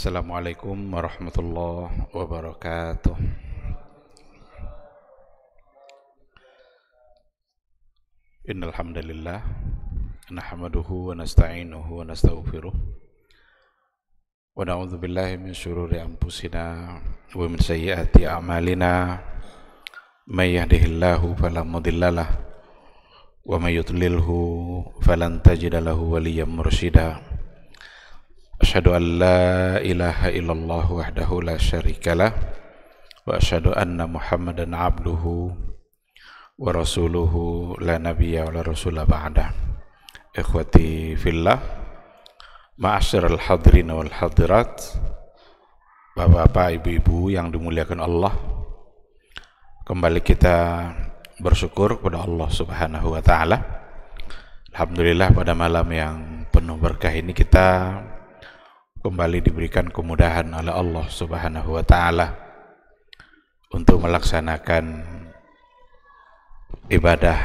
Assalamualaikum warahmatullahi wabarakatuh. Innal hamdalillah nahmaduhu wa nasta'inuhu wa nastaghfiruh wa na'udzu billahi min shururi anfusina wa min sayyiati a'malina. May yahdihillahu fala mudhillalah wa may yudlilhu falan tajida lahu waliyyan mursyida. Asyhadu an la ilaha illallah wahdahu la syarikalah wa asyhadu anna Muhammadan abduhu wa rasuluhu la nabiyya wa la rasula ba'da. Ikhwati fillah, ma'asyiral hadirin wal hadirat, Bapak-bapak, ibu-ibu yang dimuliakan Allah, kembali kita bersyukur kepada Allah Subhanahu wa taala. Alhamdulillah, pada malam yang penuh berkah ini kita kembali diberikan kemudahan oleh Allah Subhanahu wa taala untuk melaksanakan ibadah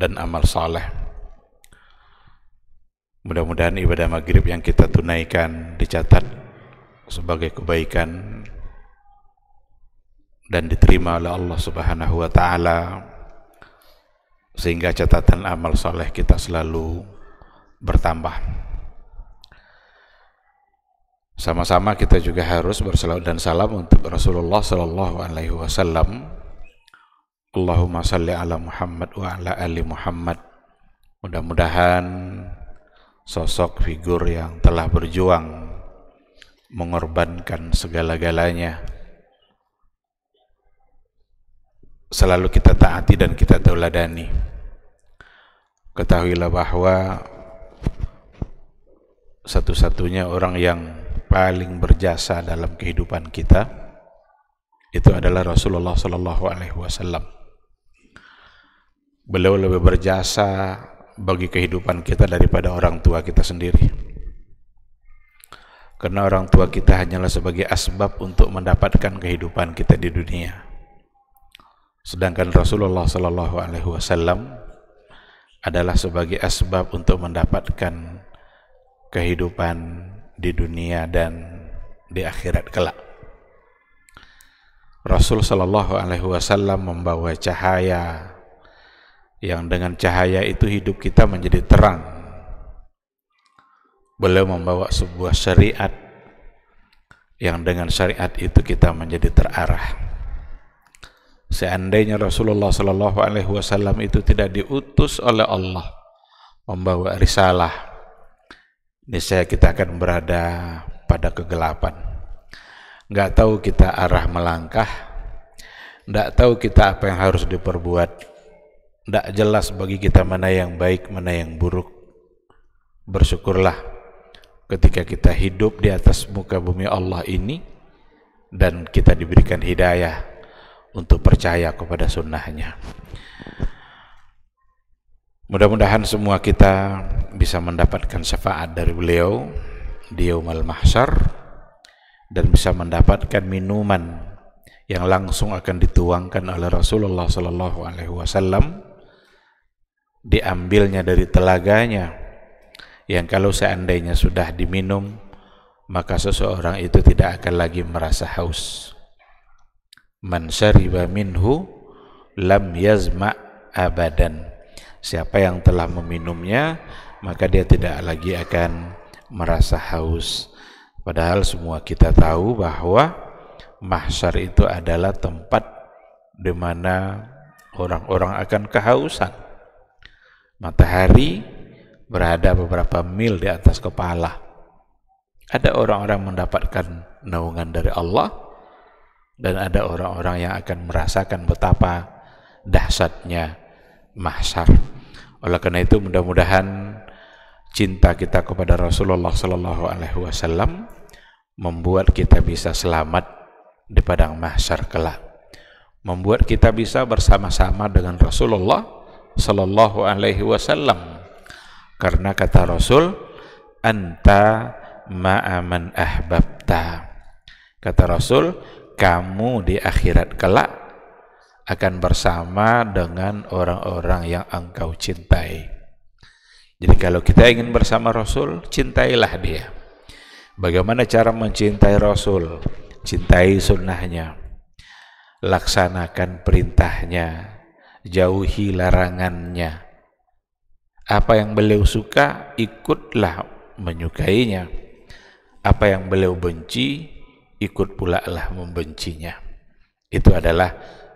dan amal saleh. Mudah-mudahan ibadah maghrib yang kita tunaikan dicatat sebagai kebaikan dan diterima oleh Allah Subhanahu wa taala, sehingga catatan amal saleh kita selalu bertambah. Sama-sama kita juga harus bersalawat dan salam untuk Rasulullah sallallahu alaihi wasallam. Allahumma salli ala Muhammad wa ala ali Muhammad. Mudah-mudahan sosok figur yang telah berjuang mengorbankan segala-galanya selalu kita taati dan kita tauladani. Ketahuilah bahwa satu-satunya orang yang paling berjasa dalam kehidupan kita itu adalah Rasulullah sallallahu alaihi wasallam. Beliau lebih berjasa bagi kehidupan kita daripada orang tua kita sendiri. Karena orang tua kita hanyalah sebagai asbab untuk mendapatkan kehidupan kita di dunia. Sedangkan Rasulullah sallallahu alaihi wasallam adalah sebagai asbab untuk mendapatkan kehidupan di dunia dan di akhirat kelak. Rasul sallallahu alaihi wasallam membawa cahaya yang dengan cahaya itu hidup kita menjadi terang. Beliau membawa sebuah syariat yang dengan syariat itu kita menjadi terarah. Seandainya Rasulullah sallallahu alaihi wasallam itu tidak diutus oleh Allah membawa risalah, niscaya kita akan berada pada kegelapan. Nggak tahu kita arah melangkah, nggak tahu kita apa yang harus diperbuat, nggak jelas bagi kita mana yang baik, mana yang buruk. Bersyukurlah ketika kita hidup di atas muka bumi Allah ini dan kita diberikan hidayah untuk percaya kepada sunnahnya. Mudah-mudahan semua kita bisa mendapatkan syafaat dari beliau di yaumul mahsyar dan bisa mendapatkan minuman yang langsung akan dituangkan oleh Rasulullah sallallahu alaihi wasallam, diambilnya dari telaganya, yang kalau seandainya sudah diminum maka seseorang itu tidak akan lagi merasa haus. Man syariba minhu lam yazma abadan. Siapa yang telah meminumnya maka dia tidak lagi akan merasa haus. Padahal semua kita tahu bahwa mahsyar itu adalah tempat di mana orang-orang akan kehausan. Matahari berada beberapa mil di atas kepala. Ada orang-orang mendapatkan naungan dari Allah dan ada orang-orang yang akan merasakan betapa dahsyatnya mahsyar. Oleh karena itu mudah-mudahan cinta kita kepada Rasulullah sallallahu alaihi wasallam membuat kita bisa selamat di padang mahsyar kelak. Membuat kita bisa bersama-sama dengan Rasulullah sallallahu alaihi wasallam. Karena kata Rasul, anta ma'a man ahbabta. Kata Rasul, kamu di akhirat kelak akan bersama dengan orang-orang yang engkau cintai. Jadi kalau kita ingin bersama Rasul, cintailah dia. Bagaimana cara mencintai Rasul? Cintai sunnahnya, laksanakan perintahnya, jauhi larangannya. Apa yang beliau suka, ikutlah menyukainya. Apa yang beliau benci, ikut pula lah membencinya. Itu adalah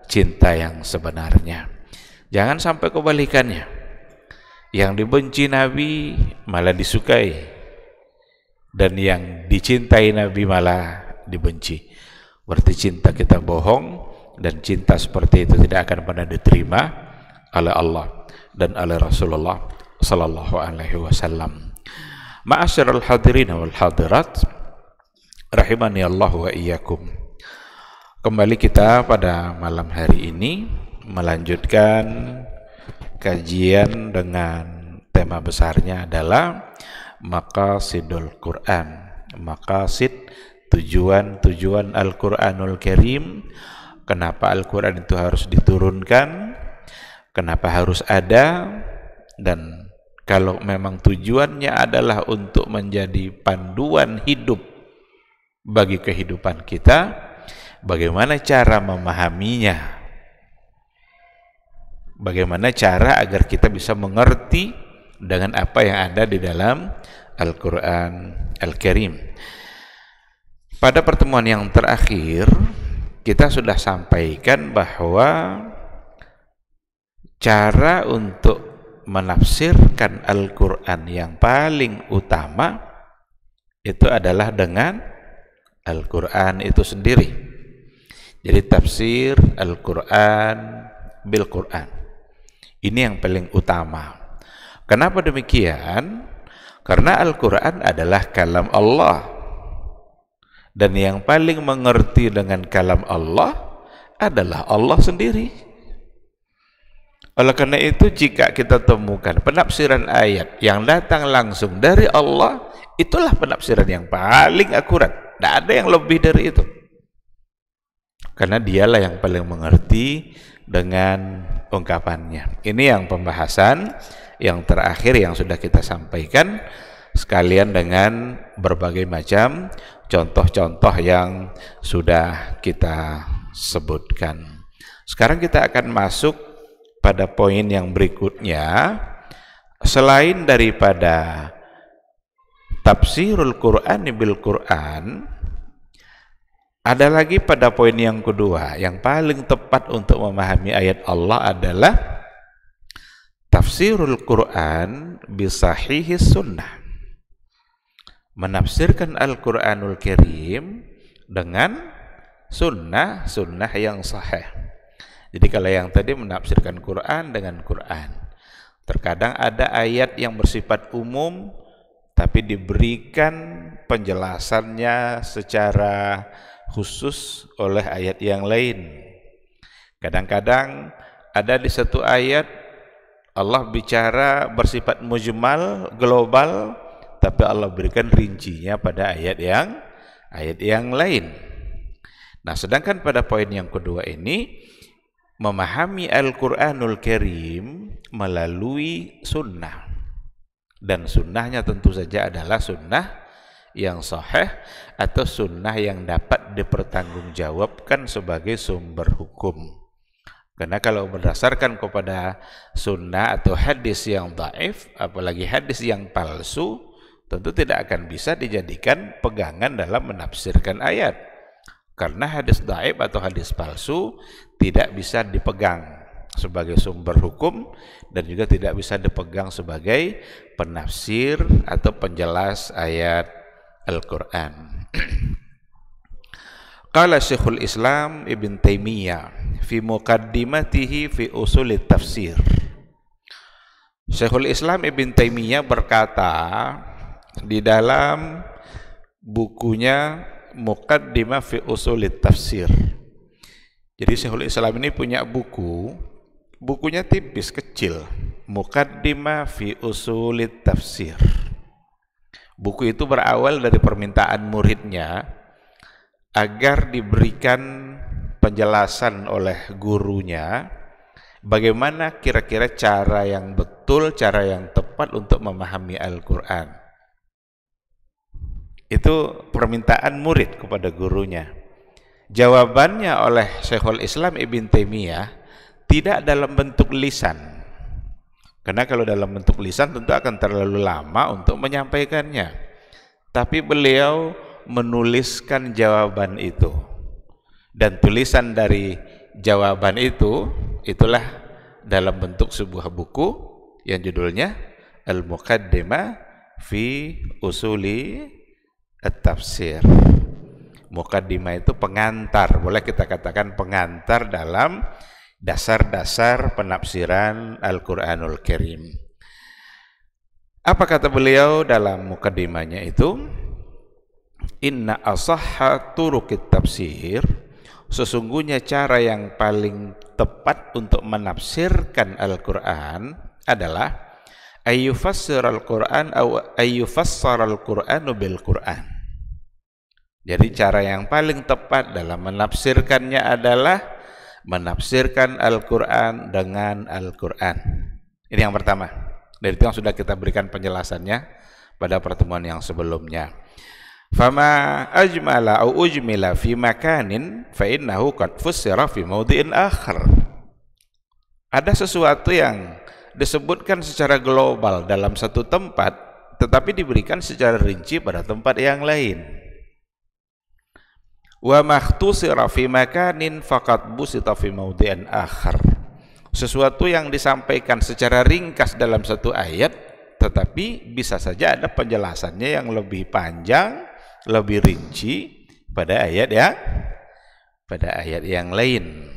cinta yang sebenarnya. Jangan sampai kebalikannya. Yang dibenci Nabi malah disukai, dan yang dicintai Nabi malah dibenci. Berarti cinta kita bohong, dan cinta seperti itu tidak akan pernah diterima oleh Allah dan oleh Rasulullah sallallahu alaihi wasallam. Ma'asyiral hadirin wal hadirat, rahimani Allah wa iyyakum. Kembali kita pada malam hari ini melanjutkan kajian dengan tema besarnya adalah Maqasidul Quran. Maqasid, tujuan-tujuan Al-Quranul Karim. Kenapa Al-Quran itu harus diturunkan, kenapa harus ada, dan kalau memang tujuannya adalah untuk menjadi panduan hidup bagi kehidupan kita, bagaimana cara memahaminya, bagaimana cara agar kita bisa mengerti dengan apa yang ada di dalam Al-Quran Al-Karim. Pada pertemuan yang terakhir kita sudah sampaikan bahwa cara untuk menafsirkan Al-Quran yang paling utama itu adalah dengan Al-Quran itu sendiri. Jadi tafsir Al-Quran bil Quran ini yang paling utama. Kenapa demikian? Karena Al-Quran adalah kalam Allah, dan yang paling mengerti dengan kalam Allah adalah Allah sendiri. Oleh karena itu, jika kita temukan penafsiran ayat yang datang langsung dari Allah, itulah penafsiran yang paling akurat. Tidak ada yang lebih dari itu, karena dialah yang paling mengerti dengan ungkapannya. Ini yang pembahasan yang terakhir yang sudah kita sampaikan, sekalian dengan berbagai macam contoh-contoh yang sudah kita sebutkan. Sekarang kita akan masuk pada poin yang berikutnya. Selain daripada tafsirul Quran bil Quran, ada lagi pada poin yang kedua yang paling tepat untuk memahami ayat Allah adalah tafsirul Quran bisahihis sunnah. Menafsirkan Al-Quranul Karim dengan sunnah yang sahih. Jadi kalau yang tadi menafsirkan Quran dengan Quran, terkadang ada ayat yang bersifat umum tapi diberikan penjelasannya secara khusus oleh ayat yang lain. Kadang-kadang ada di satu ayat Allah bicara bersifat mujmal, global, tapi Allah berikan rincinya pada ayat yang lain. Nah, sedangkan pada poin yang kedua ini, memahami Al-Quranul Karim melalui sunnah, dan sunnahnya tentu saja adalah sunnah yang sahih atau sunnah yang dapat dipertanggungjawabkan sebagai sumber hukum. Karena kalau berdasarkan kepada sunnah atau hadis yang dhaif, apalagi hadis yang palsu, tentu tidak akan bisa dijadikan pegangan dalam menafsirkan ayat. Karena hadis dhaif atau hadis palsu tidak bisa dipegang sebagai sumber hukum, dan juga tidak bisa dipegang sebagai penafsir atau penjelas ayat Al-Quran. Qala Syekhul Islam Ibn Taimiyah fi muqaddimatihi fi usulit tafsir. Syekhul Islam Ibn Taimiyah berkata di dalam bukunya Muqaddimah fi usulit tafsir. Jadi Syekhul Islam ini punya bukunya tipis, kecil, Muqaddimah fi usulit tafsir. Buku itu berawal dari permintaan muridnya agar diberikan penjelasan oleh gurunya bagaimana kira-kira cara yang betul, cara yang tepat untuk memahami Al-Quran. Itu permintaan murid kepada gurunya. Jawabannya oleh Syekhul Islam Ibn Taimiyah tidak dalam bentuk lisan. Karena kalau dalam bentuk lisan tentu akan terlalu lama untuk menyampaikannya. Tapi beliau menuliskan jawaban itu. Dan tulisan dari jawaban itu, itulah dalam bentuk sebuah buku yang judulnya Al-Muqaddimah fi Usuli At-Tafsir. Muqaddimah itu pengantar, boleh kita katakan pengantar dalam dasar-dasar penafsiran Al-Quranul Karim. Apa kata beliau dalam muqaddimahnya itu? Inna asahha turuqit tafsir, sesungguhnya cara yang paling tepat untuk menafsirkan Al-Quran adalah ayyufassir Al-Quran atau ayyufassar Al-Quranu bil Quran. Jadi cara yang paling tepat dalam menafsirkannya adalah menafsirkan Al-Quran dengan Al-Quran. Ini yang pertama. Dari itu yang sudah kita berikan penjelasannya pada pertemuan yang sebelumnya. Fama ajmala au ujmila fi makanin fa innahu qad fussira fi mawdi'in akhar. Ada sesuatu yang disebutkan secara global dalam satu tempat tetapi diberikan secara rinci pada tempat yang lain. Wa makhtusira fi makanin faqad busita fi mawdi'in akhar. Sesuatu yang disampaikan secara ringkas dalam satu ayat tetapi bisa saja ada penjelasannya yang lebih panjang, lebih rinci pada ayat yang lain.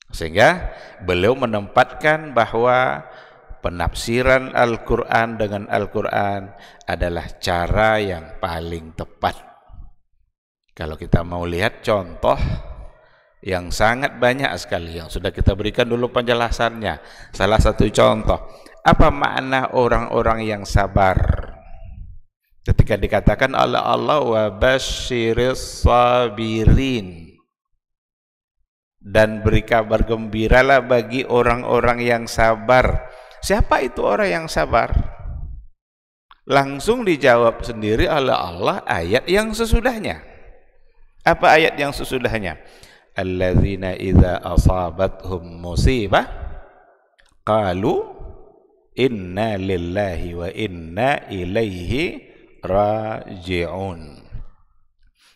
Sehingga beliau menempatkan bahwa penafsiran Al-Quran dengan Al-Quran adalah cara yang paling tepat. Kalau kita mau lihat contoh yang sangat banyak sekali yang sudah kita berikan dulu penjelasannya. Salah satu contoh, apa makna orang-orang yang sabar? Ketika dikatakan Allah wa basyiris sabirin, dan beri kabar gembiralah bagi orang-orang yang sabar. Siapa itu orang yang sabar? Langsung dijawab sendiri oleh Allah ayat yang sesudahnya. Apa ayat yang sesudahnya? Alladzina idza asabathum musibah qalu inna lillahi wa inna ilaihi raji'un.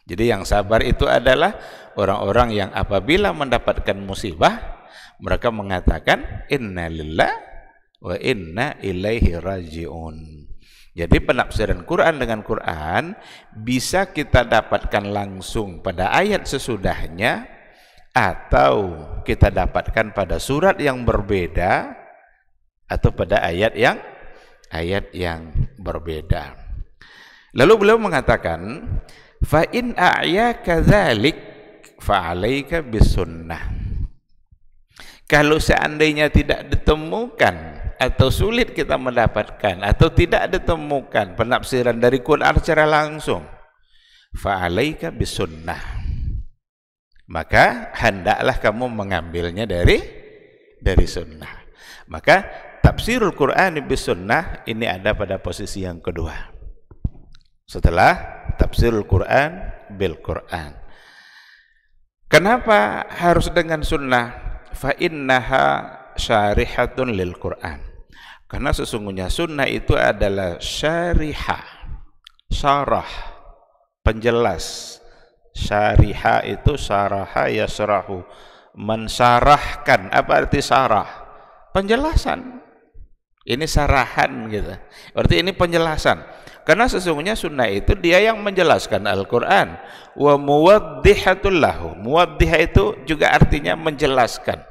Jadi yang sabar itu adalah orang-orang yang apabila mendapatkan musibah mereka mengatakan inna lillahi wa inna ilaihi raji'un. Jadi penafsiran Quran dengan Quran bisa kita dapatkan langsung pada ayat sesudahnya atau kita dapatkan pada surat yang berbeda atau pada ayat yang berbeda. Lalu beliau mengatakan, fa in a'yaka dzalik fa 'alaika bisunnah. Kalau seandainya tidak ditemukan atau sulit kita mendapatkan atau tidak ditemukan penafsiran dari Quran secara langsung, fa 'alaika bisunnah, maka hendaklah kamu mengambilnya dari sunnah. Maka tafsirul Quran bisunnah ini ada pada posisi yang kedua setelah tafsirul Quran bil Quran. Kenapa harus dengan sunnah? Fa innaha syarihatun lil Quran. Karena sesungguhnya sunnah itu adalah syarihah, syarah, penjelas. Syarihah itu syaraha yasrahu, mensyarahkan. Apa arti syarah? Penjelasan. Ini syarahan gitu. Berarti ini penjelasan. Karena sesungguhnya sunnah itu dia yang menjelaskan Al-Quran. Wa muwaddihatul lahu. Muwaddihah itu juga artinya menjelaskan.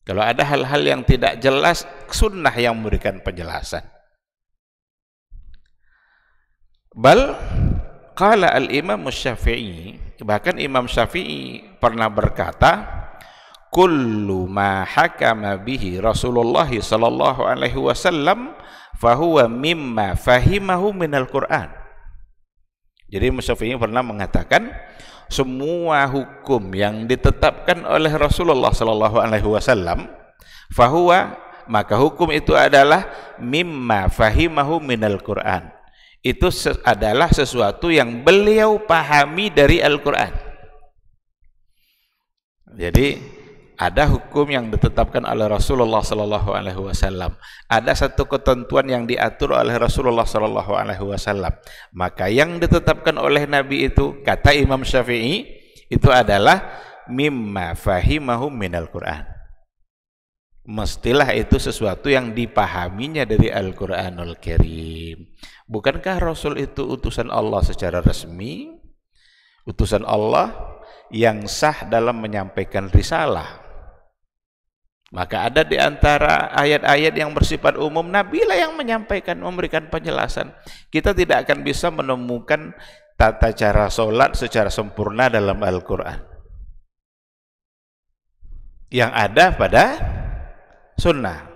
Kalau ada hal-hal yang tidak jelas, sunnah yang memberikan penjelasan. Bal qala al-Imam Syafi'i, bahkan Imam Syafi'i pernah berkata, kullu ma hakama bihi Rasulullah sallallahu alaihi wasallam fahuwa mimma fahimahu minal Quran. Jadi Imam Syafi'i pernah mengatakan semua hukum yang ditetapkan oleh Rasulullah sallallahu alaihi wasallam fahuwa, maka hukum itu adalah mimma fahimahu minal Quran, itu adalah sesuatu yang beliau pahami dari Al-Quran. Jadi ada hukum yang ditetapkan oleh Rasulullah Sallallahu Alaihi Wasallam, ada satu ketentuan yang diatur oleh Rasulullah Sallallahu Alaihi Wasallam, maka yang ditetapkan oleh Nabi itu, kata Imam Syafi'i, itu adalah mimma fahimahu minal Quran. Mestilah itu sesuatu yang dipahaminya dari Al-Quranul Karim. Bukankah Rasul itu utusan Allah secara resmi, utusan Allah yang sah dalam menyampaikan risalah? Maka ada di antara ayat-ayat yang bersifat umum, Nabi lah yang menyampaikan, memberikan penjelasan. Kita tidak akan bisa menemukan tata cara sholat secara sempurna dalam Al-Quran. Yang ada pada sunnah.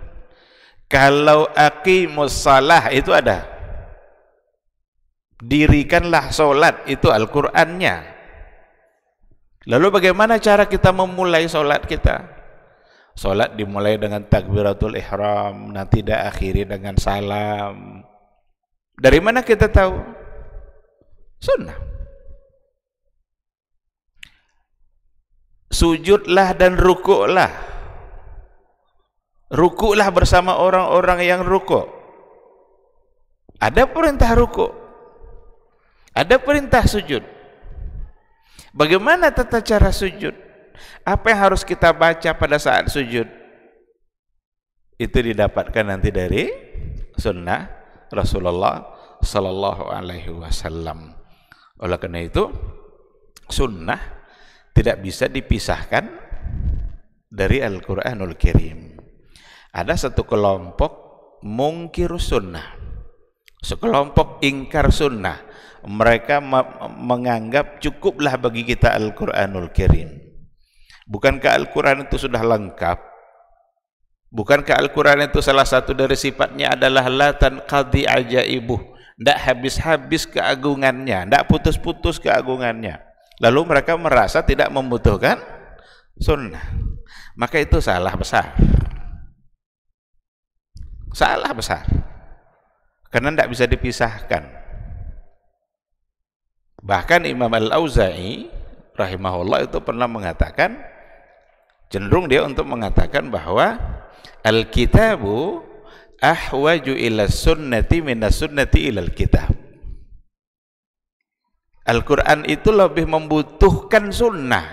Kalau aqimus salah itu ada, dirikanlah sholat, itu Al-Qurannya. Lalu bagaimana cara kita memulai sholat kita? Sholat dimulai dengan takbiratul ihram, nanti diakhiri dengan salam. Dari mana kita tahu? Sunnah. Sujudlah dan rukuklah. Rukuklah bersama orang-orang yang rukuk. Ada perintah rukuk, ada perintah sujud. Bagaimana tata cara sujud? Apa yang harus kita baca pada saat sujud? Itu didapatkan nanti dari sunnah Rasulullah Sallallahu Alaihi Wasallam. Oleh karena itu, sunnah tidak bisa dipisahkan dari Al-Quranul Karim. Ada satu kelompok mungkir sunnah, sekelompok ingkar sunnah. Mereka menganggap cukuplah bagi kita Al-Quranul Karim. Bukankah Al-Quran itu sudah lengkap? Bukankah Al-Quran itu salah satu dari sifatnya adalah la tanqadi ajaibuh, tidak habis-habis keagungannya, tidak putus-putus keagungannya. Lalu mereka merasa tidak membutuhkan sunnah. Maka itu salah besar. Salah besar. Karena tidak bisa dipisahkan. Bahkan Imam Al-Auza'i rahimahullah itu pernah mengatakan, cenderung dia untuk mengatakan bahwa al-kitabu ahwaju ila sunnati minas sunnati ilal kitab. Al-Quran itu lebih membutuhkan sunnah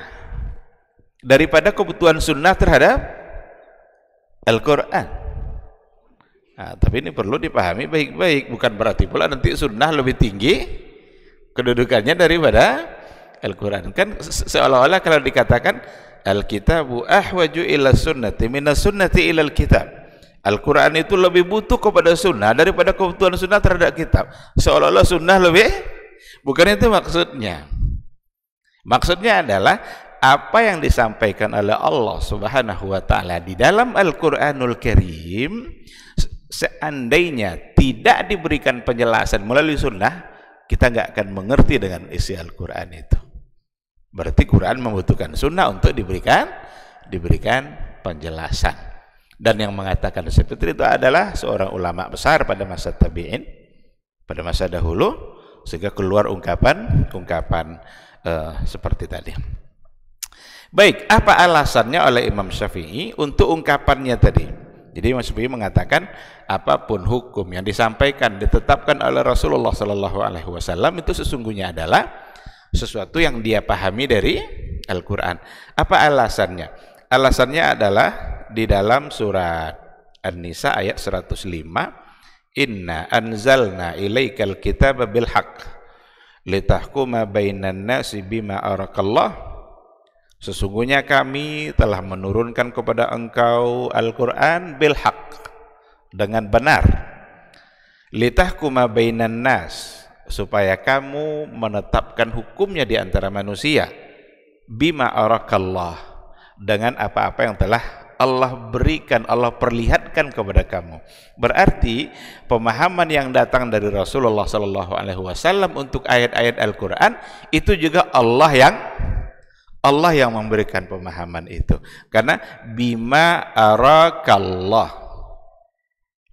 daripada kebutuhan sunnah terhadap Al-Quran. Nah, tapi ini perlu dipahami baik-baik. Bukan berarti pula nanti sunnah lebih tinggi kedudukannya daripada Al-Quran. Kan seolah-olah kalau dikatakan Al-kitabu ahwaju ila sunnati minas sunnati ilal kitab, Al-Quran itu lebih butuh kepada sunnah daripada kebutuhan sunnah terhadap kitab. Seolah-olah sunnah lebih, bukan itu maksudnya. Maksudnya adalah apa yang disampaikan oleh Allah Subhanahu wa ta'ala di dalam Al-Quranul Karim, seandainya tidak diberikan penjelasan melalui sunnah, kita nggak akan mengerti dengan isi Al-Quran itu. Berarti Quran membutuhkan sunnah untuk diberikan penjelasan. Dan yang mengatakan seperti itu adalah seorang ulama besar pada masa tabi'in, pada masa dahulu, sehingga keluar ungkapan seperti tadi. Baik, apa alasannya oleh Imam Syafi'i untuk ungkapannya tadi? Jadi Imam Syafi'i mengatakan apapun hukum yang disampaikan, ditetapkan oleh Rasulullah Sallallahu Alaihi Wasallam itu sesungguhnya adalah sesuatu yang dia pahami dari Al-Quran. Apa alasannya? Alasannya adalah di dalam surat An-Nisa ayat 105, inna anzalna ilaikal kitaba bil haqq litahkuma bainan nasi bima arakallah. Sesungguhnya kami telah menurunkan kepada engkau Al-Quran bil haqq, dengan benar, litahkuma bainan nas, supaya kamu menetapkan hukumnya di antara manusia, bima arakallah, dengan apa-apa yang telah Allah berikan, Allah perlihatkan kepada kamu. Berarti pemahaman yang datang dari Rasulullah Sallallahu Alaihi Wasallam untuk ayat-ayat Al-Quran itu juga Allah yang memberikan pemahaman itu. Karena bima arakallah,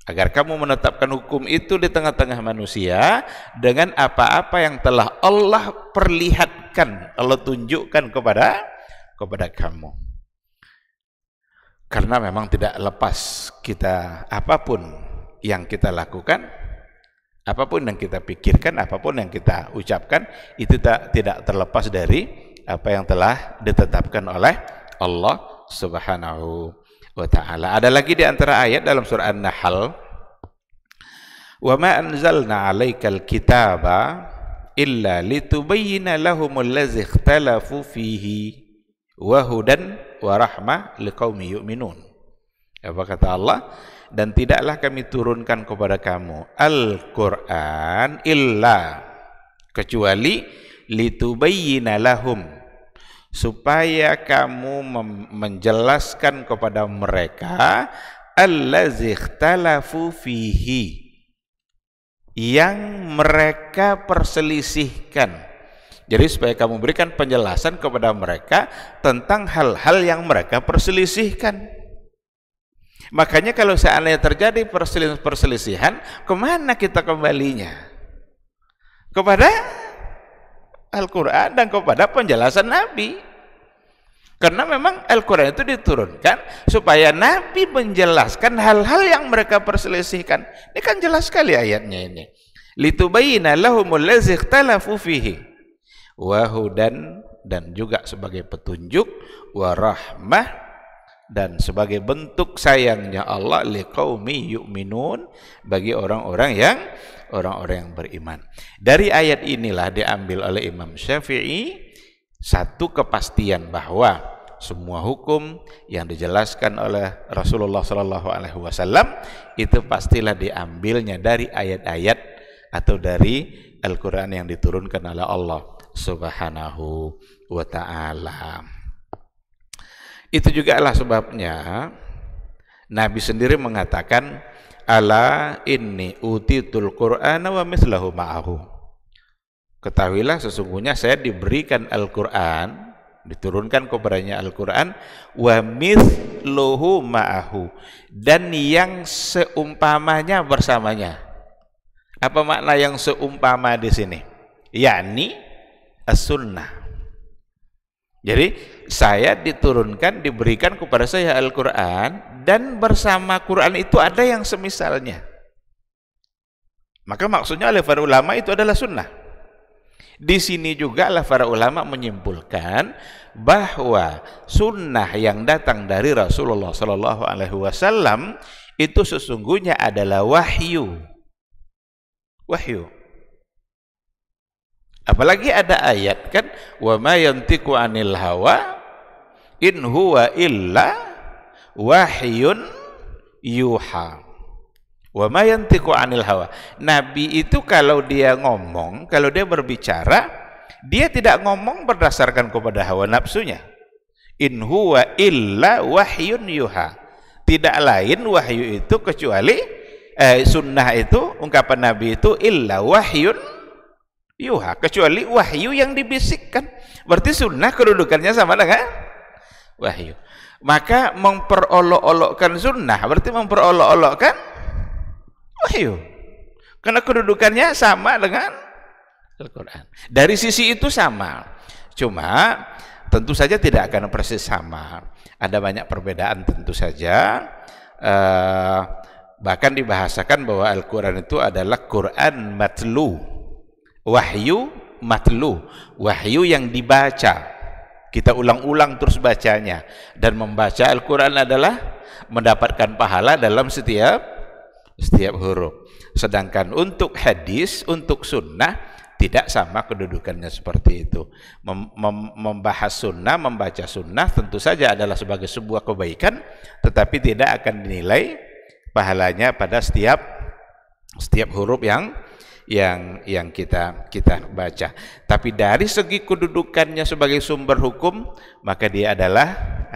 Agar kamu menetapkan hukum itu di tengah-tengah manusia dengan apa-apa yang telah Allah perlihatkan, Allah tunjukkan kepada kamu. Karena memang tidak lepas kita, apapun yang kita lakukan, apapun yang kita pikirkan, apapun yang kita ucapkan, itu tidak terlepas dari apa yang telah ditetapkan oleh Allah Subhanahu wa ta'ala. Ada lagi di antara ayat dalam surah An-Nahl, wa ma anzalna 'alaikal kitaba illa litubayyana lahumul ladzi ikhtalafu fihi wa hudan wa rahmah liqaumi yu'minun. Apa kata Allah? Dan tidaklah kami turunkan kepada kamu Al-Quran illa, kecuali litubayyina lahum, supaya kamu menjelaskan kepada mereka allazi ikhtalafu fihi, yang mereka perselisihkan. Jadi supaya kamu berikan penjelasan kepada mereka tentang hal-hal yang mereka perselisihkan. Makanya kalau seandainya terjadi perselisihan, kemana kita kembalinya? Kepada Al-Quran dan kepada penjelasan Nabi. Karena memang Al-Quran itu diturunkan supaya Nabi menjelaskan hal-hal yang mereka perselisihkan. Ini kan jelas sekali ayatnya ini. Litubayyina lahumul ladzi ikhtalafu fihi wa hudan, dan juga sebagai petunjuk, wa rahmah, dan sebagai bentuk sayangnya Allah liqaumi yu'minun, bagi orang-orang yang beriman. Dari ayat inilah diambil oleh Imam Syafi'i satu kepastian bahwa semua hukum yang dijelaskan oleh Rasulullah SAW itu pastilah diambilnya dari ayat-ayat atau dari Al-Quran yang diturunkan oleh Allah Subhanahu wa ta'ala. Itu juga lah sebabnya Nabi sendiri mengatakan, ala inni utitul Qur'ana wa mislahu ma'ahu. Ketahuilah sesungguhnya saya diberikan Al-Quran, diturunkan kepadanya Al-Quran, wa misluhu ma'ahu, dan yang seumpamanya bersamanya. Apa makna yang seumpama di sini? Yakni as-sunnah. Jadi saya diturunkan, diberikan kepada saya Al-Quran, dan bersama Quran itu ada yang semisalnya. Maka maksudnya oleh para ulama itu adalah sunnah. Di sini juga lah para ulama menyimpulkan bahwa sunnah yang datang dari Rasulullah SAW itu sesungguhnya adalah wahyu. Wahyu. Apalagi ada ayat kan, wa ma yantiqu 'anil hawa in huwa illa wahyun yuha. Wa ma yantiqu 'anil hawa. Nabi itu kalau dia ngomong, kalau dia berbicara, dia tidak ngomong berdasarkan kepada hawa nafsunya. In huwa illa wahyun yuha. Tidak lain wahyu itu kecuali sunnah itu, ungkapan Nabi itu illa wahyun yuha, kecuali wahyu yang dibisikkan. Berarti sunnah kedudukannya sama dengan wahyu. Maka memperolok-olokkan sunnah berarti memperolok-olokkan wahyu, karena kedudukannya sama dengan Al-Quran. Dari sisi itu sama, cuma tentu saja tidak akan persis sama. Ada banyak perbedaan tentu saja. Bahkan dibahasakan bahwa Al-Quran itu adalah Quran matlu, wahyu matlu, wahyu yang dibaca, kita ulang-ulang terus bacanya. Dan membaca Al-Quran adalah mendapatkan pahala dalam setiap huruf. Sedangkan untuk hadis, untuk sunnah tidak sama kedudukannya seperti itu. Membahas sunnah, membaca sunnah tentu saja adalah sebagai sebuah kebaikan, tetapi tidak akan dinilai pahalanya pada setiap huruf yang kita baca. Tapi dari segi kedudukannya sebagai sumber hukum, maka dia adalah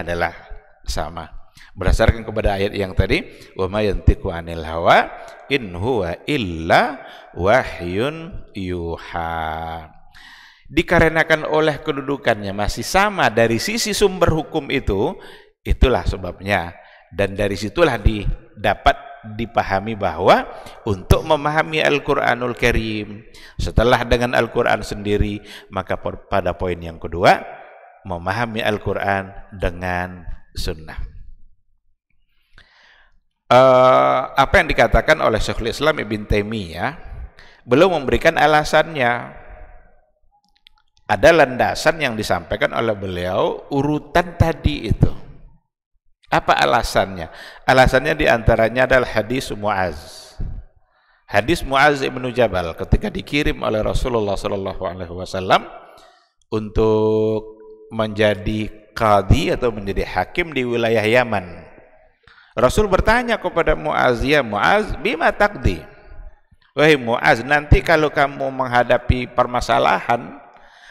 sama. Berdasarkan kepada ayat yang tadi, wa ma yantiqu 'anil hawa in huwa illa wahyun yuha. Dikarenakan oleh kedudukannya masih sama dari sisi sumber hukum itu, itulah sebabnya, dan dari situlah didapat dipahami bahwa untuk memahami Al-Quranul Karim setelah dengan Al-Quran sendiri, maka pada poin yang kedua memahami Al-Quran dengan sunnah. Apa yang dikatakan oleh Syekhul Islam Ibn Taimiyah belum memberikan alasannya. Ada landasan yang disampaikan oleh beliau urutan tadi itu. Apa alasannya? Alasannya diantaranya adalah hadis Muaz. Hadis Muaz ibnu Jabal ketika dikirim oleh Rasulullah SAW untuk menjadi qadhi atau menjadi hakim di wilayah Yaman. Rasul bertanya kepada Muaz, ya Muaz, bima taqdi? Wahai Muaz, nanti kalau kamu menghadapi permasalahan,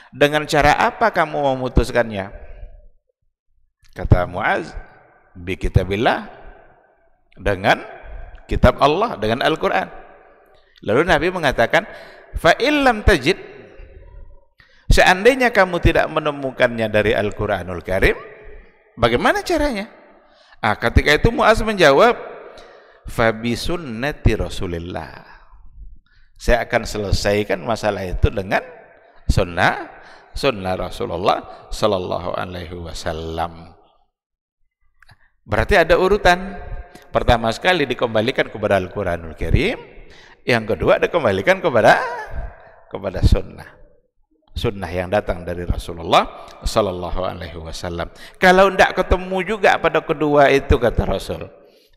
dengan cara apa kamu memutuskannya? Kata Muaz, bi kitabillah, dengan kitab Allah, dengan Al-Quran. Lalu Nabi mengatakan, fa illam tajid, seandainya kamu tidak menemukannya dari Al-Quranul Karim, bagaimana caranya? Ketika itu Muaz menjawab, fa bi sunnati Rasulillah, saya akan selesaikan masalah itu dengan sunnah Rasulullah sallallahu alaihi wasallam. Berarti ada urutan. Pertama sekali dikembalikan kepada Al-Quranul Karim, yang kedua dikembalikan kepada sunnah yang datang dari Rasulullah sallallahu alaihi wasallam. Kalau tidak ketemu juga pada kedua itu, kata Rasul,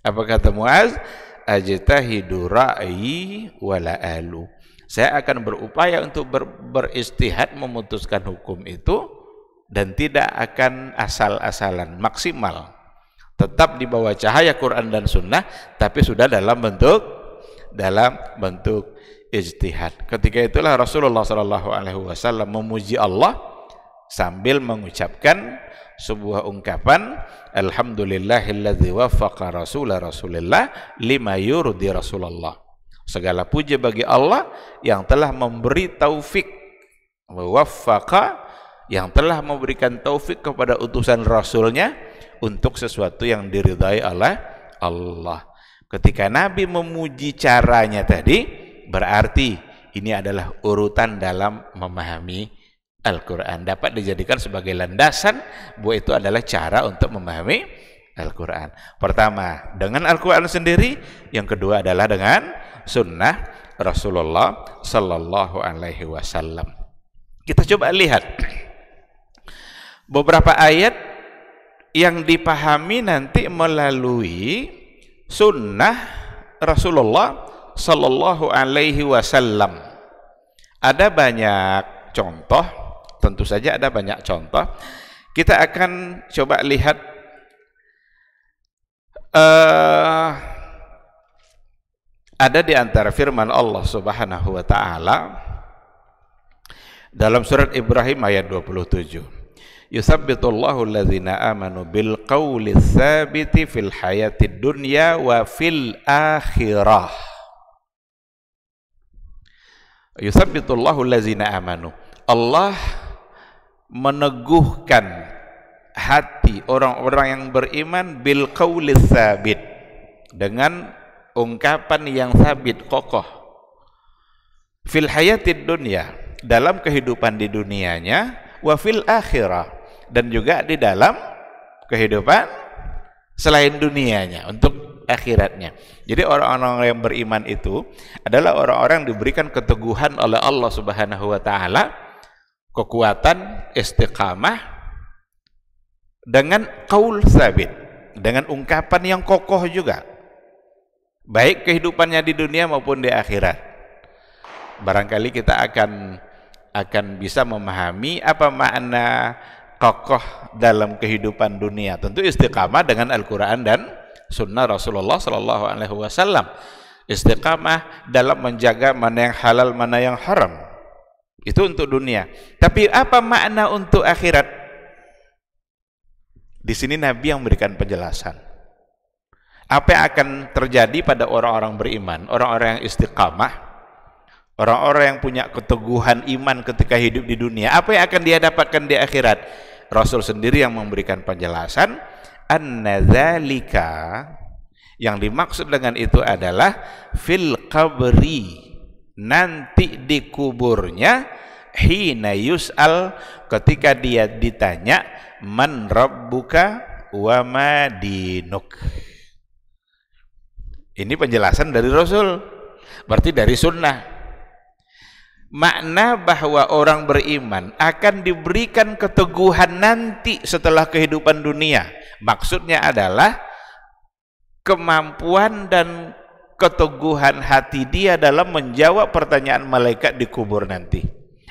apa kata Muaz? Ajtahidu ra'yi wala alu, saya akan berupaya untuk beristihad memutuskan hukum itu dan tidak akan asal-asalan, maksimal. Tetap di bawah cahaya Quran dan Sunnah, tapi sudah dalam bentuk ijtihad. Ketika itulah Rasulullah SAW memuji Allah sambil mengucapkan sebuah ungkapan, Alhamdulillahilladzi waffaqa Rasulillah lima yurdi Rasulullah. Segala puji bagi Allah yang telah memberi taufik, waffaqa, yang telah memberikan taufik kepada utusan Rasulnya untuk sesuatu yang diridhai oleh Allah. Ketika Nabi memuji caranya tadi, berarti ini adalah urutan dalam memahami Al-Quran. Dapat dijadikan sebagai landasan bahwa itu adalah cara untuk memahami Al-Quran. Pertama, dengan Al-Quran sendiri. Yang kedua adalah dengan sunnah Rasulullah sallallahu alaihi wasallam. Kita coba lihat beberapa ayat yang dipahami nanti melalui sunnah Rasulullah sallallahu alaihi wasallam. Ada banyak contoh, tentu saja ada banyak contoh. Kita akan coba lihat ada di antara firman Allah Subhanahu wa taala dalam surat Ibrahim ayat 27. Yutsabbitullahu alladzina amanu bil qauli tsabiti fil hayatid dunya wa fil akhirah. Yutsabbitullahu alladzina amanu. Allah meneguhkan hati orang-orang yang beriman bil qauli tsabit, dengan ungkapan yang sabit, kokoh, fil hayatid dunya, dalam kehidupan di dunianya, wa fil akhirah, dan juga di dalam kehidupan selain dunianya, untuk akhiratnya. Jadi orang-orang yang beriman itu adalah orang-orang yang diberikan keteguhan oleh Allah Subhanahu wa taala, kekuatan istiqamah dengan qaul sabit, dengan ungkapan yang kokoh juga, baik kehidupannya di dunia maupun di akhirat. Barangkali kita akan bisa memahami apa makna kokoh dalam kehidupan dunia. Tentu istiqamah dengan Al-Quran dan Sunnah Rasulullah Sallallahu Alaihi Wasallam. Istiqamah dalam menjaga mana yang halal, mana yang haram. Itu untuk dunia. Tapi apa makna untuk akhirat? Di sini Nabi yang memberikan penjelasan. Apa yang akan terjadi pada orang-orang beriman, orang-orang yang istiqamah, orang-orang yang punya keteguhan iman ketika hidup di dunia, apa yang akan dia dapatkan di akhirat? Rasul sendiri yang memberikan penjelasan, anna dzalika, Yang dimaksud dengan itu adalah fil qabri, nanti di kuburnya, hina yus'al, ketika dia ditanya, man rabbuka wa ma dinuk. Ini penjelasan dari Rasul, berarti dari sunnah. Makna bahwa orang beriman akan diberikan keteguhan nanti setelah kehidupan dunia, maksudnya adalah kemampuan dan keteguhan hati dia dalam menjawab pertanyaan malaikat di kubur nanti.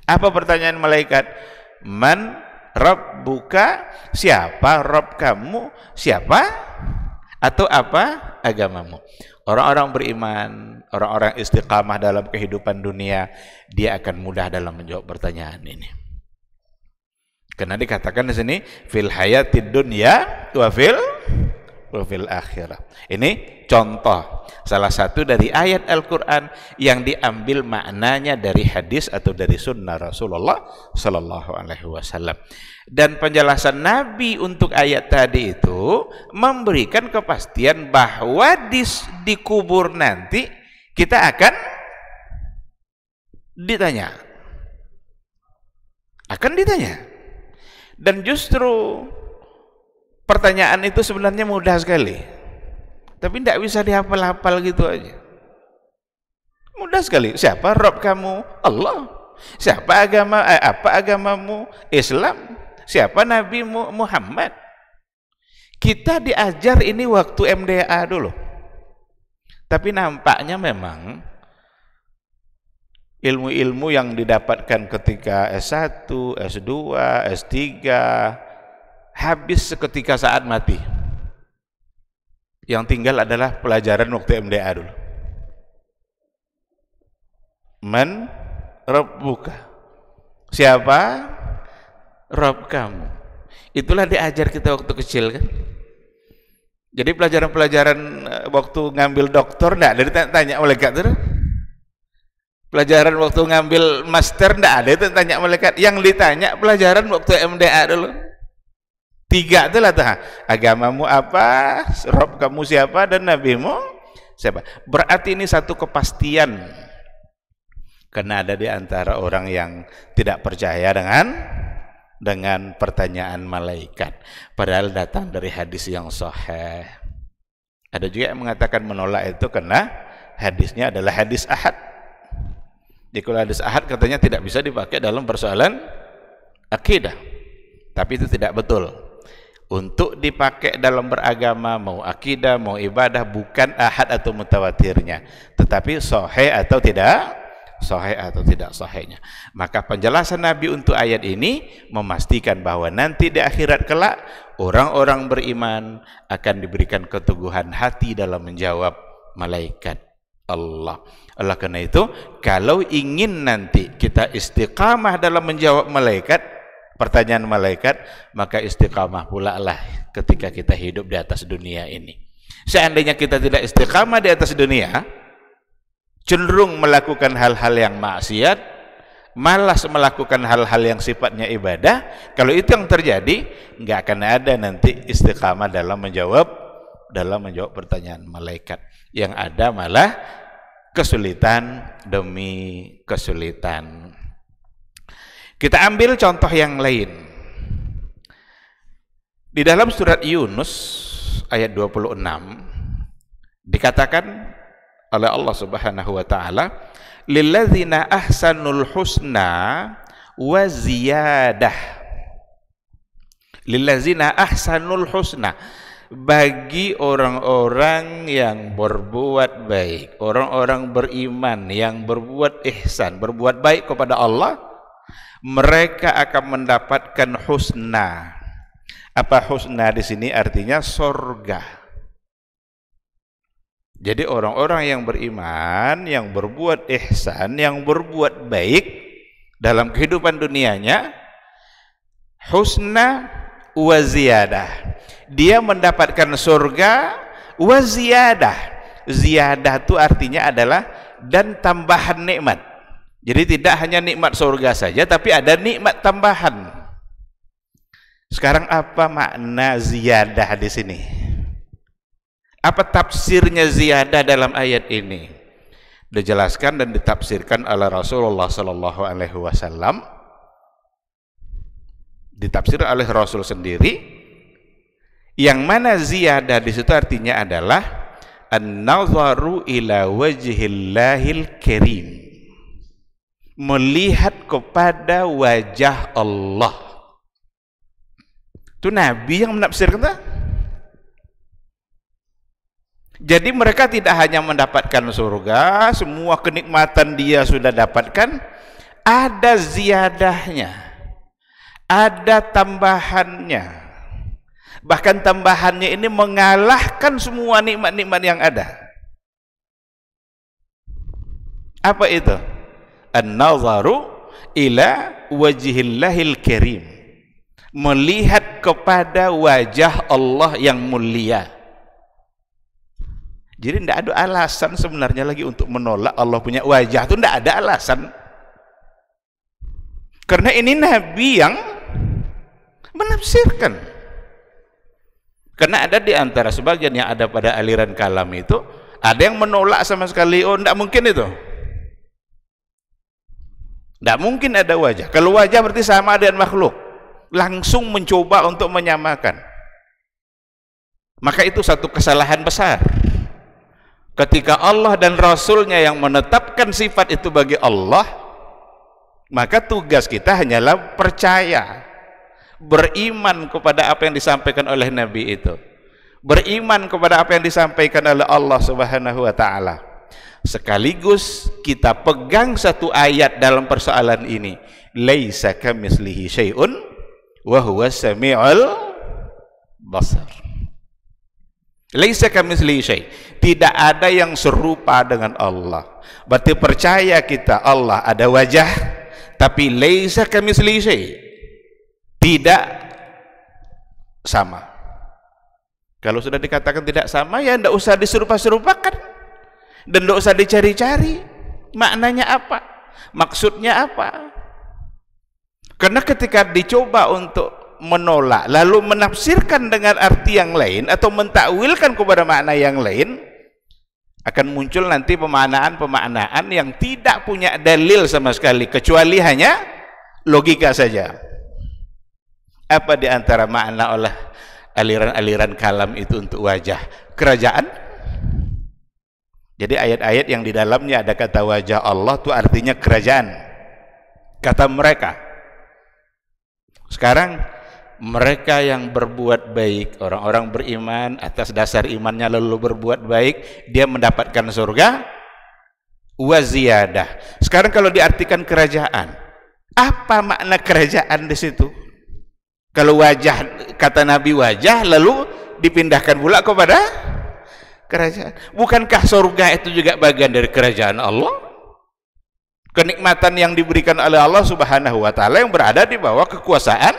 Apa pertanyaan malaikat? Man rabbuka, siapa Rabb kamu, siapa atau apa agamamu. Orang-orang beriman, orang-orang istiqamah dalam kehidupan dunia, dia akan mudah dalam menjawab pertanyaan ini. Karena dikatakan di sini fil hayatid dunya wa fil akhirah. Ini contoh salah satu dari ayat Al-Qur'an yang diambil maknanya dari hadis atau dari sunnah Rasulullah sallallahu alaihi wasallam. Dan penjelasan Nabi untuk ayat tadi itu memberikan kepastian bahwa di kubur nanti kita akan ditanya. Akan ditanya. Dan justru pertanyaan itu sebenarnya mudah sekali, tapi tidak bisa dihafal-hafal gitu aja. Mudah sekali. Siapa Rabb kamu? Allah. Siapa apa agamamu? Islam. Siapa nabimu? Muhammad. Kita diajar ini waktu MDA dulu, tapi nampaknya memang ilmu-ilmu yang didapatkan ketika S1, S2, S3 habis seketika saat mati. Yang tinggal adalah pelajaran waktu MDA dulu. Man rabbuka, siapa Rabb kamu. Itulah diajar kita waktu kecil kan. Jadi pelajaran-pelajaran waktu ngambil doktor enggak ada ditanya malaikat tuh. Pelajaran waktu ngambil master enggak ada ditanya malaikat. Yang ditanya pelajaran waktu MDA dulu. 3 itu lah tuh. Agamamu apa, Rabb kamu siapa, dan nabimu siapa. Berarti ini satu kepastian. Karena ada di antara orang yang tidak percaya dengan pertanyaan malaikat, padahal datang dari hadis yang sahih. Ada juga yang mengatakan menolak itu karena hadisnya adalah hadis ahad. Jadi kalau hadis ahad katanya tidak bisa dipakai dalam persoalan akidah, tapi itu tidak betul. Untuk dipakai dalam beragama, mau akidah, mau ibadah, bukan ahad atau mutawatirnya, tetapi sahih atau tidak sahihnya. Maka penjelasan Nabi untuk ayat ini memastikan bahwa nanti di akhirat kelak orang-orang beriman akan diberikan keteguhan hati dalam menjawab malaikat Allah. Oleh karena itu, kalau ingin nanti kita istiqamah dalam menjawab pertanyaan malaikat, maka istiqamah pula lah ketika kita hidup di atas dunia ini. Seandainya kita tidak istiqamah di atas dunia, cenderung melakukan hal-hal yang maksiat, malas melakukan hal-hal yang sifatnya ibadah, kalau itu yang terjadi, nggak akan ada nanti istiqamah dalam menjawab pertanyaan malaikat. Yang ada malah kesulitan demi kesulitan. Kita ambil contoh yang lain. Di dalam surat Yunus ayat 26 dikatakan oleh Allah Subhanahu wa taala, lilladzina ahsanul husna wa ziyadah. Lilladzina ahsanul husna, bagi orang-orang yang berbuat baik, orang-orang beriman yang berbuat ihsan, berbuat baik kepada Allah, mereka akan mendapatkan husna. Apa husna di sini? Artinya surga. Jadi orang-orang yang beriman, yang berbuat ihsan, yang berbuat baik dalam kehidupan dunianya, husna wa ziyadah. Dia mendapatkan surga wa ziyadah. Ziyadah itu artinya adalah dan tambahan nikmat. Jadi tidak hanya nikmat surga saja, tapi ada nikmat tambahan. Sekarang apa makna ziyadah di sini? Apa tafsirnya ziyadah dalam ayat ini? Dijelaskan dan ditafsirkan oleh Rasulullah sallallahu alaihi wasallam. Ditafsir oleh Rasul sendiri, yang mana ziyadah di situ artinya adalah an-nazaru ila wajhillahil karim, melihat kepada wajah Allah. Itu Nabi yang menafsirkan itu. Jadi mereka tidak hanya mendapatkan surga, semua kenikmatan dia sudah dapatkan, ada ziyadahnya, ada tambahannya. Bahkan tambahannya ini mengalahkan semua nikmat-nikmat yang ada. Apa itu? An-nazaru ila wajhillahil karim, melihat kepada wajah Allah yang mulia. Jadi tidak ada alasan sebenarnya lagi untuk menolak Allah punya wajah, itu tidak ada alasan. Karena ini Nabi yang menafsirkan. Karena ada di antara sebagian yang ada pada aliran kalam itu, ada yang menolak sama sekali, oh tidak mungkin itu. Tidak mungkin ada wajah. Kalau wajah berarti sama dengan makhluk. Langsung mencoba untuk menyamakan. Maka itu satu kesalahan besar. Ketika Allah dan Rasulnya yang menetapkan sifat itu bagi Allah, maka tugas kita hanyalah percaya, beriman kepada apa yang disampaikan oleh Nabi itu, beriman kepada apa yang disampaikan oleh Allah Subhanahu wa ta'ala. Sekaligus kita pegang satu ayat dalam persoalan ini, laisa kamitslihi syai'un wa huwas sami'ul basar. Laisa kamitslihi syai', tidak ada yang serupa dengan Allah. Berarti percaya kita Allah ada wajah, tapi laisa kamitslihi syai', tidak sama. Kalau sudah dikatakan tidak sama, ya tidak usah diserupa-serupakan dan tidak usah dicari-cari maknanya apa, maksudnya apa. Karena ketika dicoba untuk menolak lalu menafsirkan dengan arti yang lain atau mentakwilkan kepada makna yang lain, akan muncul nanti pemaknaan yang tidak punya dalil sama sekali, kecuali hanya logika saja. Apa di antara makna oleh aliran-aliran kalam itu untuk wajah? Kerajaan. Jadi ayat-ayat yang di dalamnya ada kata wajah Allah itu artinya kerajaan, kata mereka. Sekarang mereka yang berbuat baik, orang-orang beriman atas dasar imannya lalu berbuat baik, dia mendapatkan surga wa ziyadah. Sekarang kalau diartikan kerajaan, apa makna kerajaan di situ? Kalau wajah, kata Nabi wajah, lalu dipindahkan pula kepada kerajaan. Bukankah surga itu juga bagian dari kerajaan Allah? Kenikmatan yang diberikan oleh Allah Subhanahu wa ta'ala yang berada di bawah kekuasaan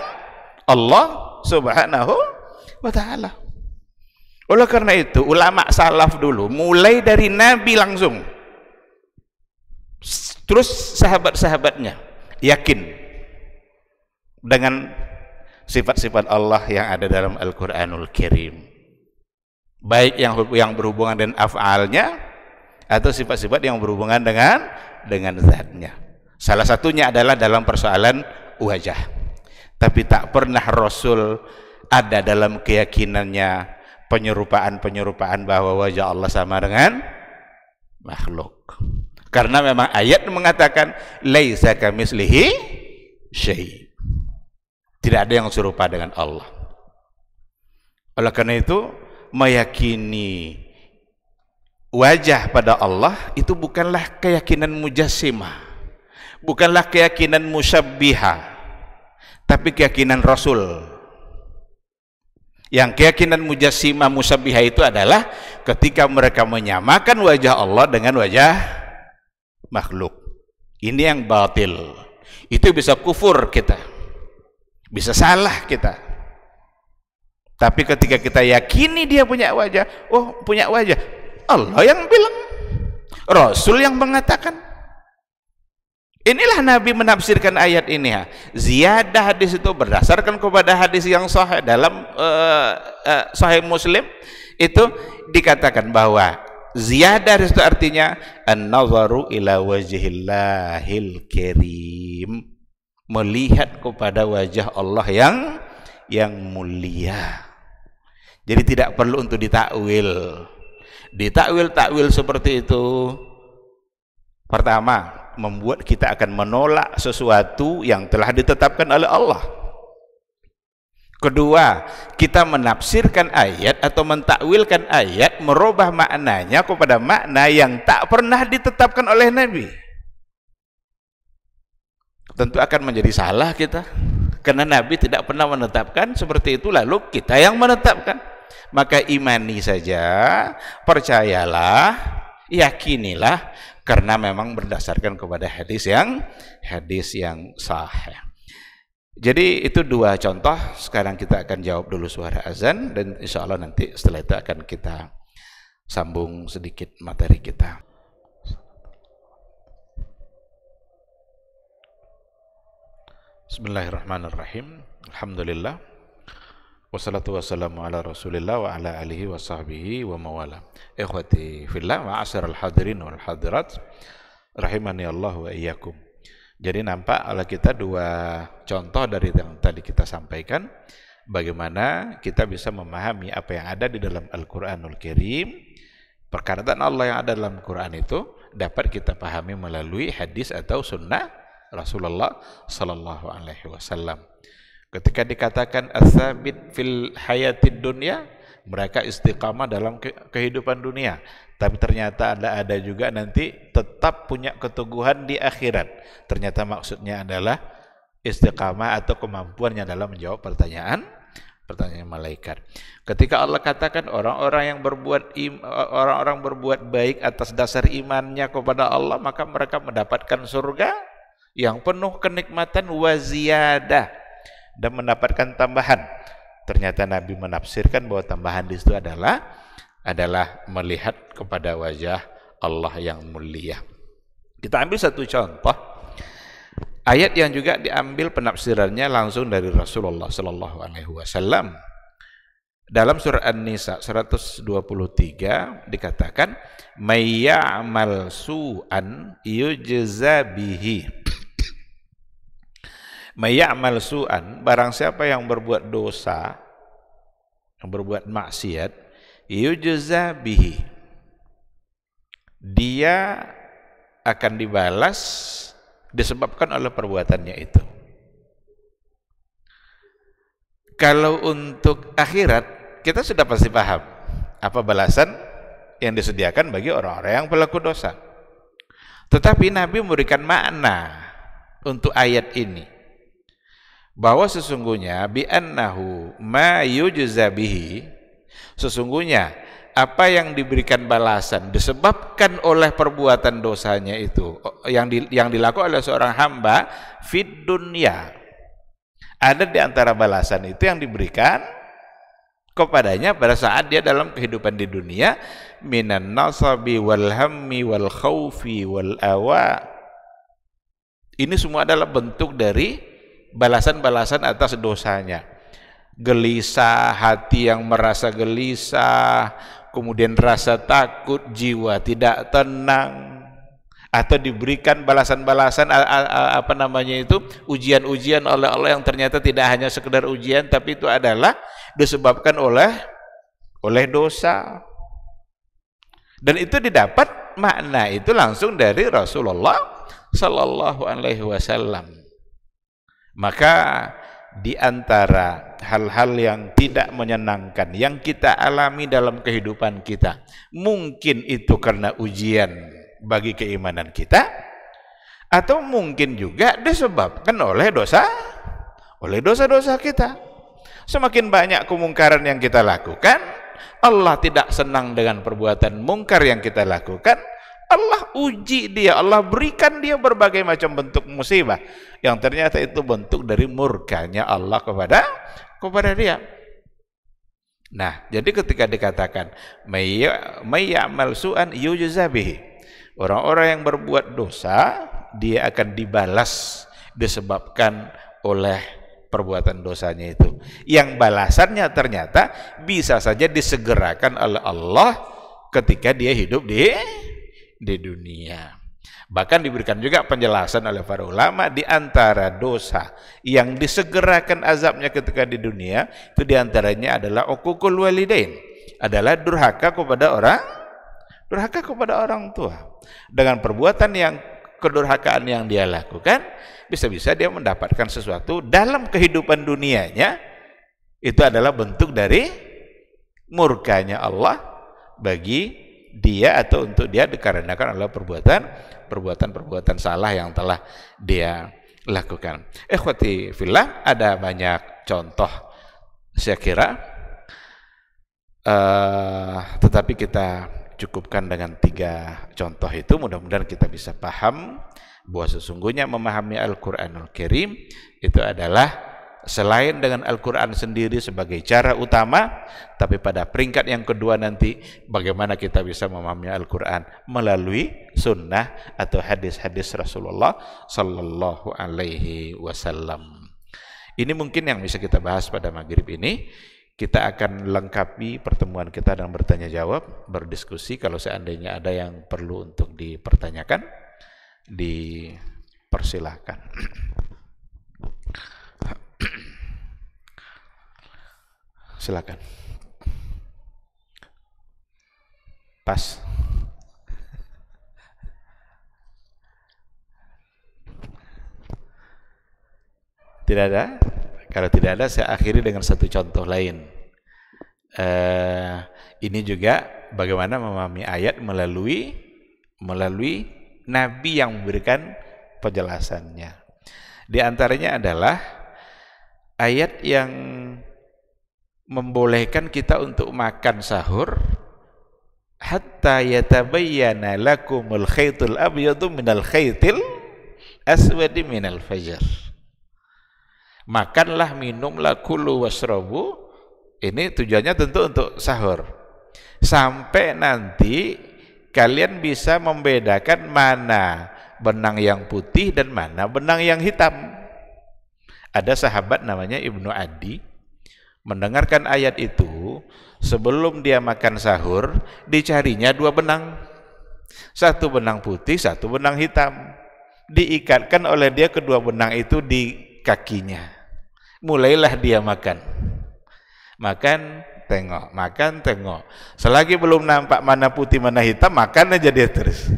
Allah Subhanahu wa ta'ala. Oleh karena itu ulama salaf dulu mulai dari Nabi langsung, terus sahabat-sahabatnya yakin dengan sifat-sifat Allah yang ada dalam Al-Quranul Karim, baik yang berhubungan dengan af'alnya atau sifat-sifat yang berhubungan dengan zatnya. Salah satunya adalah dalam persoalan wajah. Tapi tak pernah Rasul ada dalam keyakinannya penyerupaan bahwa wajah Allah sama dengan makhluk. Karena memang ayat mengatakan laisa kamitslihi syai'. Tidak ada yang serupa dengan Allah. Oleh karena itu meyakini wajah pada Allah itu bukanlah keyakinan mujassimah, bukanlah keyakinan musyabbihah, tapi keyakinan Rasul. Yang keyakinan mujassimah musyabbihah itu adalah ketika mereka menyamakan wajah Allah dengan wajah makhluk. Ini yang batil. Itu bisa kufur kita, bisa salah kita. Tapi ketika kita yakini dia punya wajah, oh punya wajah, Allah yang bilang, Rasul yang mengatakan, Inilah Nabi menafsirkan ayat ini. Ziyadah hadis itu berdasarkan kepada hadis yang sahih dalam Sahih Muslim, itu dikatakan bahwa ziyadah itu artinya an-nazaru ila wajhillahil karim, melihat kepada wajah Allah yang mulia. Jadi tidak perlu untuk ditakwil. Ditakwil seperti itu, pertama, membuat kita akan menolak sesuatu yang telah ditetapkan oleh Allah. Kedua, kita menafsirkan ayat atau mentakwilkan ayat, merubah maknanya kepada makna yang tak pernah ditetapkan oleh Nabi. Tentu akan menjadi salah kita, karena Nabi tidak pernah menetapkan seperti itu, lalu kita yang menetapkan. Maka imani saja, percayalah, yakinilah, karena memang berdasarkan kepada hadis yang sahih. Jadi itu dua contoh. Sekarang kita akan jawab dulu suara azan, dan insya Allah nanti setelah itu akan kita sambung sedikit materi kita. Bismillahirrahmanirrahim. Alhamdulillah. Wassalatu wassalamu ala rasulillah wa ala alihi wa sahbihi wa mawala. Ikhwati fillah, ma'asyiral hadirin wal hadirat, rahimani Allah wa iyyakum. Jadi nampak oleh kita dua contoh dari yang tadi kita sampaikan, bagaimana kita bisa memahami apa yang ada di dalam Al-Quranul Karim. Perkataan Allah yang ada dalam Quran itu dapat kita pahami melalui hadis atau sunnah Rasulullah sallallahu alaihi wasallam. Ketika dikatakan as-sabit fil hayatid dunya, mereka istiqamah dalam kehidupan dunia, tapi ternyata ada juga nanti tetap punya keteguhan di akhirat. Ternyata maksudnya adalah istiqamah atau kemampuannya dalam menjawab pertanyaan malaikat. Ketika Allah katakan orang-orang yang berbuat baik atas dasar imannya kepada Allah, maka mereka mendapatkan surga yang penuh kenikmatan wa ziyadah, dan mendapatkan tambahan. Ternyata Nabi menafsirkan bahwa tambahan di situ adalah melihat kepada wajah Allah yang mulia. Kita ambil satu contoh ayat yang juga diambil penafsirannya langsung dari Rasulullah sallallahu alaihi wasallam. Dalam surah An-Nisa 123 dikatakan, "May ya'mal su'an yujza bihi." Mayya'mal su'an, barang siapa yang berbuat dosa, yang berbuat maksiat, yujza bihi, dia akan dibalas disebabkan oleh perbuatannya itu. Kalau untuk akhirat, kita sudah pasti paham apa balasan yang disediakan bagi orang-orang yang pelaku dosa. Tetapi Nabi memberikan makna untuk ayat ini, bahwa sesungguhnya bi'annahu ma yujza bihi, sesungguhnya apa yang diberikan balasan disebabkan oleh perbuatan dosanya itu, yang dilakukan oleh seorang hamba fid dunya, ada di antara balasan itu yang diberikan kepadanya pada saat dia dalam kehidupan di dunia, minan nasabi wal hammi wal khaufi wal awa. Ini semua adalah bentuk dari balasan-balasan atas dosanya. Gelisah, hati yang merasa gelisah, kemudian rasa takut, jiwa tidak tenang, atau diberikan balasan-balasan ujian-ujian oleh Allah yang ternyata tidak hanya sekedar ujian, tapi itu adalah disebabkan oleh dosa. Dan itu didapat makna itu langsung dari Rasulullah sallallahu alaihi wasallam. Maka di antara hal-hal yang tidak menyenangkan yang kita alami dalam kehidupan kita, mungkin itu karena ujian bagi keimanan kita, atau mungkin juga disebabkan oleh dosa-dosa kita. Semakin banyak kemungkaran yang kita lakukan, Allah tidak senang dengan perbuatan mungkar yang kita lakukan, Allah uji dia, Allah berikan dia berbagai macam bentuk musibah yang ternyata itu bentuk dari murkanya Allah kepada dia. Nah, jadi ketika dikatakan may ya'mal su'an yujza bihi, orang-orang yang berbuat dosa dia akan dibalas disebabkan oleh perbuatan dosanya itu. Yang balasannya ternyata bisa saja disegerakan oleh Allah ketika dia hidup di dunia. Bahkan diberikan juga penjelasan oleh para ulama, di antara dosa yang disegerakan azabnya ketika di dunia itu diantaranya adalah uququl walidain, adalah durhaka kepada orang tua. Dengan perbuatan yang kedurhakaan yang dia lakukan, bisa-bisa dia mendapatkan sesuatu dalam kehidupan dunianya, itu adalah bentuk dari murkanya Allah bagi dia atau untuk dia dikarenakan oleh perbuatan salah yang telah dia lakukan. Ikhwati fillah, ada banyak contoh saya kira, tetapi kita cukupkan dengan 3 contoh itu. Mudah-mudahan kita bisa paham bahwa sesungguhnya memahami Al-Quranul Karim itu adalah selain dengan Al-Quran sendiri sebagai cara utama, tapi pada peringkat yang kedua nanti bagaimana kita bisa memahami Al-Quran melalui sunnah atau hadis-hadis Rasulullah Sallallahu Alaihi Wasallam. Ini mungkin yang bisa kita bahas pada maghrib ini. Kita akan lengkapi pertemuan kita dengan bertanya jawab, berdiskusi. Kalau seandainya ada yang perlu untuk dipertanyakan, dipersilahkan. Silakan. Pas. Tidak ada? Kalau tidak ada, saya akhiri dengan satu contoh lain. Ini juga bagaimana memahami ayat melalui Nabi yang memberikan penjelasannya. Di antaranya adalah ayat yang membolehkan kita untuk makan sahur hatta yatabayyana lakumul khaytul abyadu minal khaytil aswadi minal fajr. Makanlah, minumlah, kulu wasrabu. Ini tujuannya tentu untuk sahur, sampai nanti kalian bisa membedakan mana benang yang putih dan mana benang yang hitam. Ada sahabat namanya Ibnu Adi, mendengarkan ayat itu, sebelum dia makan sahur dicarinya 2 benang, 1 benang putih, 1 benang hitam, diikatkan oleh dia kedua benang itu di kakinya. Mulailah dia makan, tengok. Selagi belum nampak mana putih mana hitam, makan aja dia terus.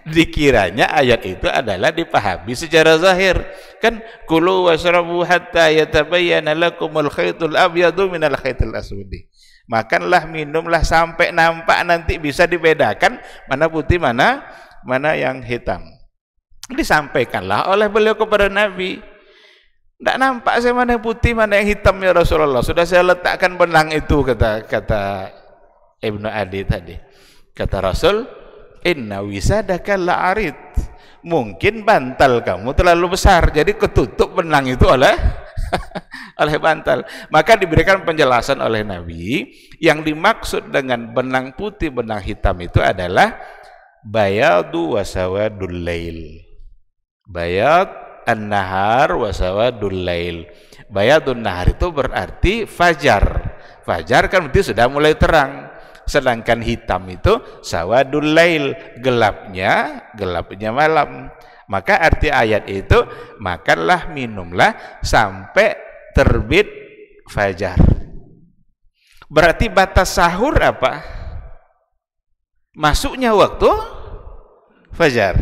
Dikiranya ayat itu adalah dipahami secara zahir. Kan kulu wasrabu hatta yatabayyana lakumul khaytul abyadu minal khaytil aswadi. Makanlah, minumlah sampai nampak nanti bisa dibedakan mana putih mana yang hitam. Disampaikanlah oleh beliau kepada Nabi. Tidak nampak saya mana putih mana yang hitam ya Rasulullah. Sudah saya letakkan benang itu, kata Ibnu Adi tadi. Kata Rasul, inna wisadaka la'arid. Mungkin bantal kamu terlalu besar, jadi ketutup benang itu oleh bantal. Maka diberikan penjelasan oleh Nabi, yang dimaksud dengan benang putih benang hitam itu adalah bayadu wasawadul lail. Bayad an-nahar wasawadul lail. Bayadun nahar itu berarti fajar. Fajar kan berarti sudah mulai terang. Sedangkan hitam itu sawadul lail, gelapnya malam. Maka arti ayat itu makanlah, minumlah sampai terbit fajar. Berarti batas sahur apa? Masuknya waktu fajar.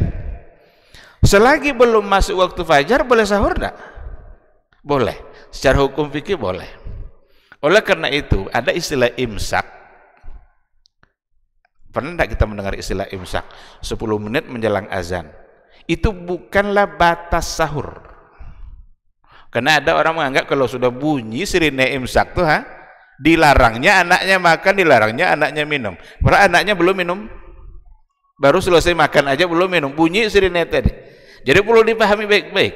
Selagi belum masuk waktu fajar, boleh sahur enggak? Boleh. Secara hukum fikih boleh. Oleh karena itu, ada istilah imsak. Pernah enggak kita mendengar istilah imsak? 10 menit menjelang azan. Itu bukanlah batas sahur. Karena ada orang menganggap kalau sudah bunyi sirine imsak tuh, dilarangnya anaknya makan, dilarangnya anaknya minum. Padahal anaknya belum minum. Baru selesai makan aja belum minum, bunyi sirine tadi. Jadi perlu dipahami baik-baik.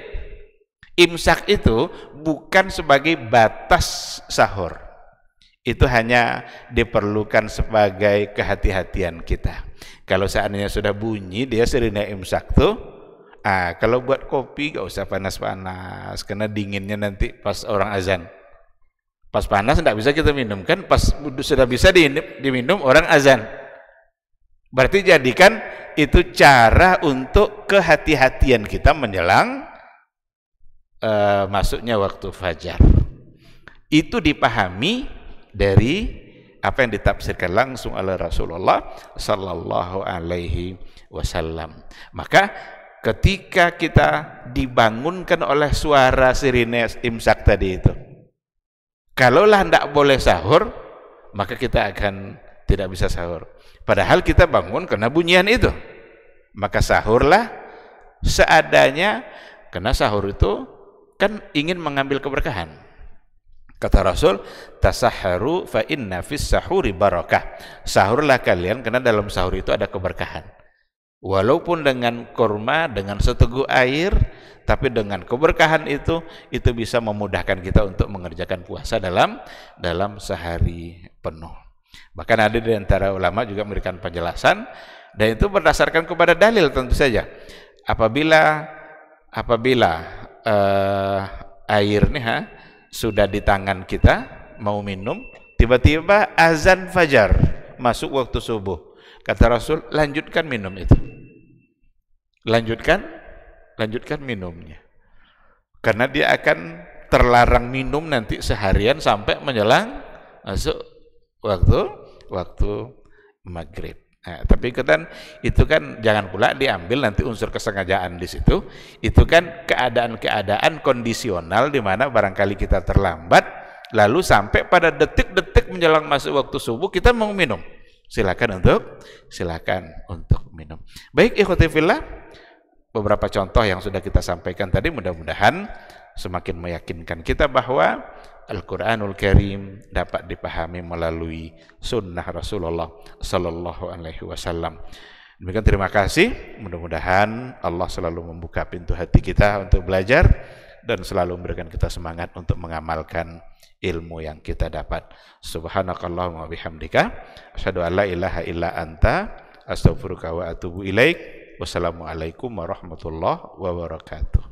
Imsak itu bukan sebagai batas sahur. Itu hanya diperlukan sebagai kehati-hatian kita. Kalau seandainya sudah bunyi dia sirine imsak tuh, Kalau buat kopi gak usah panas-panas, karena dinginnya nanti pas orang azan. Pas panas tidak bisa kita minum kan, pas sudah bisa diminum orang azan. Berarti jadikan itu cara untuk kehati-hatian kita menjelang masuknya waktu fajar. Itu dipahami dari apa yang ditafsirkan langsung oleh Rasulullah sallallahu alaihi wasallam. Maka ketika kita dibangunkan oleh suara sirine imsak tadi itu, kalaulah tidak boleh sahur, maka kita akan tidak bisa sahur. Padahal kita bangun karena bunyian itu. Maka sahurlah seadanya, karena sahur itu kan ingin mengambil keberkahan. Kata Rasul, tasahharu fa inna fis sahuri barakah. Sahurlah kalian karena dalam sahur itu ada keberkahan. Walaupun dengan kurma, dengan seteguk air, tapi dengan keberkahan itu bisa memudahkan kita untuk mengerjakan puasa dalam sehari penuh. Bahkan ada di antara ulama juga memberikan penjelasan, dan itu berdasarkan kepada dalil tentu saja. Apabila air nih sudah di tangan kita mau minum, tiba-tiba azan fajar masuk waktu subuh, kata Rasul, lanjutkan minum itu, lanjutkan minumnya, karena dia akan terlarang minum nanti seharian sampai menjelang masuk waktu maghrib. Tapi itu kan jangan pula diambil nanti unsur kesengajaan di situ. Itu kan keadaan-keadaan kondisional di mana barangkali kita terlambat, lalu sampai pada detik-detik menjelang masuk waktu subuh kita mau minum. Silakan untuk minum. Baik, ikhwati fillah, beberapa contoh yang sudah kita sampaikan tadi mudah-mudahan semakin meyakinkan kita bahwa Al-Quranul Karim dapat dipahami melalui sunnah Rasulullah Sallallahu Alaihi Wasallam. Demikian, terima kasih. Mudah-mudahan Allah selalu membuka pintu hati kita untuk belajar dan selalu memberikan kita semangat untuk mengamalkan ilmu yang kita dapat. Subhanakallahumma bihamdika, asyhadu an la ilaha illa anta, astaghfiruka wa atubu ilaik. Wassalamualaikum warahmatullahi wabarakatuh.